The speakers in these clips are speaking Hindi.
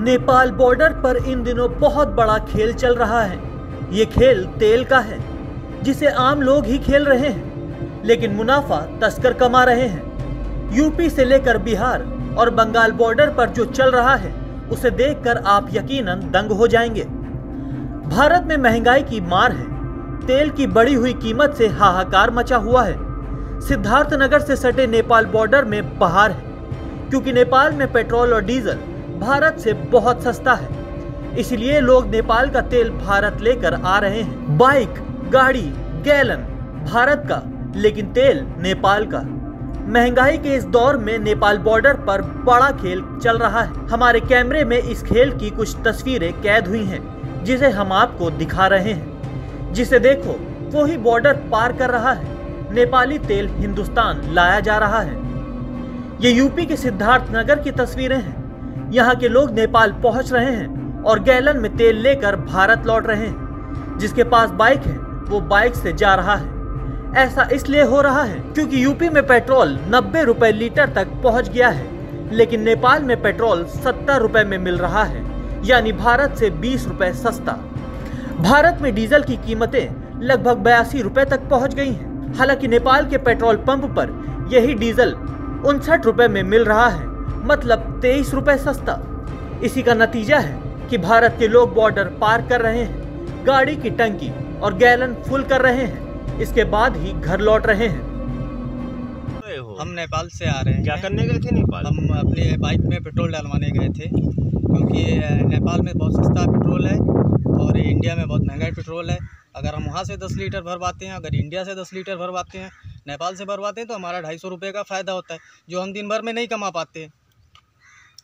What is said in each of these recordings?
नेपाल बॉर्डर पर इन दिनों बहुत बड़ा खेल चल रहा है। ये खेल तेल का है जिसे आम लोग ही खेल रहे हैं, लेकिन मुनाफा तस्कर कमा रहे हैं। यूपी से लेकर बिहार और बंगाल बॉर्डर पर जो चल रहा है उसे देखकर आप यकीनन दंग हो जाएंगे। भारत में महंगाई की मार है। तेल की बढ़ी हुई कीमत से हाहाकार मचा हुआ है। सिद्धार्थनगर से सटे नेपाल बॉर्डर में बहार है, क्योंकि नेपाल में पेट्रोल और डीजल भारत से बहुत सस्ता है। इसलिए लोग नेपाल का तेल भारत लेकर आ रहे हैं। बाइक, गाड़ी, गैलन भारत का, लेकिन तेल नेपाल का। महंगाई के इस दौर में नेपाल बॉर्डर पर बड़ा खेल चल रहा है। हमारे कैमरे में इस खेल की कुछ तस्वीरें कैद हुई हैं, जिसे हम आपको दिखा रहे हैं। जिसे देखो, वो ही बॉर्डर पार कर रहा है। नेपाली तेल हिंदुस्तान लाया जा रहा है। ये यूपी के सिद्धार्थनगर की तस्वीरें हैं। यहाँ के लोग नेपाल पहुंच रहे हैं और गैलन में तेल लेकर भारत लौट रहे हैं। जिसके पास बाइक है वो बाइक से जा रहा है। ऐसा इसलिए हो रहा है क्योंकि यूपी में पेट्रोल 90 रुपए लीटर तक पहुंच गया है, लेकिन नेपाल में पेट्रोल 70 रुपए में मिल रहा है, यानी भारत से 20 रुपए सस्ता। भारत में डीजल की कीमतें लगभग 82 रुपए तक पहुंच गई हैं। हालांकि नेपाल के पेट्रोल पंप पर यही डीजल 59 रुपए में मिल रहा है, मतलब 23 रुपए सस्ता। इसी का नतीजा है कि भारत के लोग बॉर्डर पार कर रहे हैं, गाड़ी की टंकी और गैलन फुल कर रहे हैं, इसके बाद ही घर लौट रहे हैं। हम नेपाल से आ रहे हैं। क्या करने गए थे नेपाल? हम अपने बाइक में पेट्रोल डलवाने गए थे, क्योंकि नेपाल में बहुत सस्ता पेट्रोल है और इंडिया में बहुत महंगा पेट्रोल है। अगर हम वहाँ से 10 लीटर भरवाते हैं, अगर इंडिया से 10 लीटर भरवाते हैं, नेपाल से भरवाते हैं, तो हमारा 250 रुपये का फ़ायदा होता है, जो हम दिन भर में नहीं कमा पाते।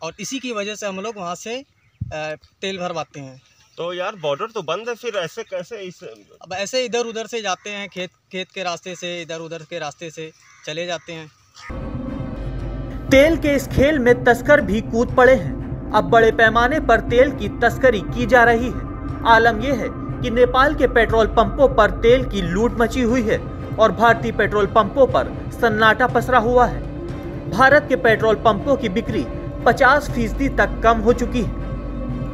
और इसी की वजह से हम लोग वहाँ से तेल भरवाते हैं। तो यार बॉर्डर तो बंद है, फिर ऐसे कैसे? अब ऐसे इधर उधर से जाते हैं, खेत के रास्ते से, इधर उधर के रास्ते से चले जाते हैं। तेल के इस खेल में तस्कर भी कूद पड़े हैं। अब बड़े पैमाने पर तेल की तस्करी की जा रही है। आलम यह है कि नेपाल के पेट्रोल पंपों पर तेल की लूट मची हुई है और भारतीय पेट्रोल पंपों पर सन्नाटा पसरा हुआ है। भारत के पेट्रोल पंपों की बिक्री 50% तक कम हो चुकी है।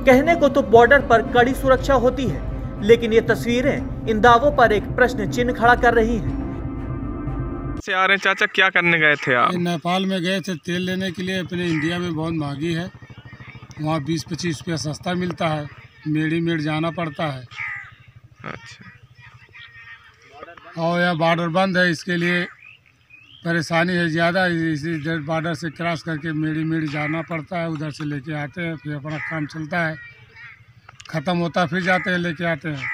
कहने को तो बॉर्डर पर कड़ी सुरक्षा होती है, लेकिन ये तस्वीरें इन दावों पर एक प्रश्न चिन्ह खड़ा कर रही हैं। से आ रहे हैं चाचा, क्या करने गए थे आप? नेपाल में गए थे तेल लेने के लिए। अपने इंडिया में बहुत महंगी है, वहाँ 20-25 रुपया सस्ता मिलता है, मेड़ जाना पड़ता है। अच्छा। और यह बॉर्डर बंद है, इसके लिए परेशानी है ज़्यादा। इसी बॉर्डर से क्रॉस करके मेड़ जाना पड़ता है, उधर से लेके आते हैं, फिर अपना काम चलता है, ख़त्म होता फिर जाते हैं, लेके आते हैं।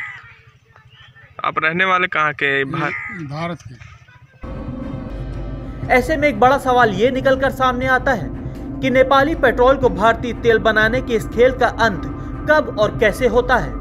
आप रहने वाले कहाँ के? भारत के। ऐसे में एक बड़ा सवाल ये निकलकर सामने आता है कि नेपाली पेट्रोल को भारतीय तेल बनाने के इस खेल का अंत कब और कैसे होता है।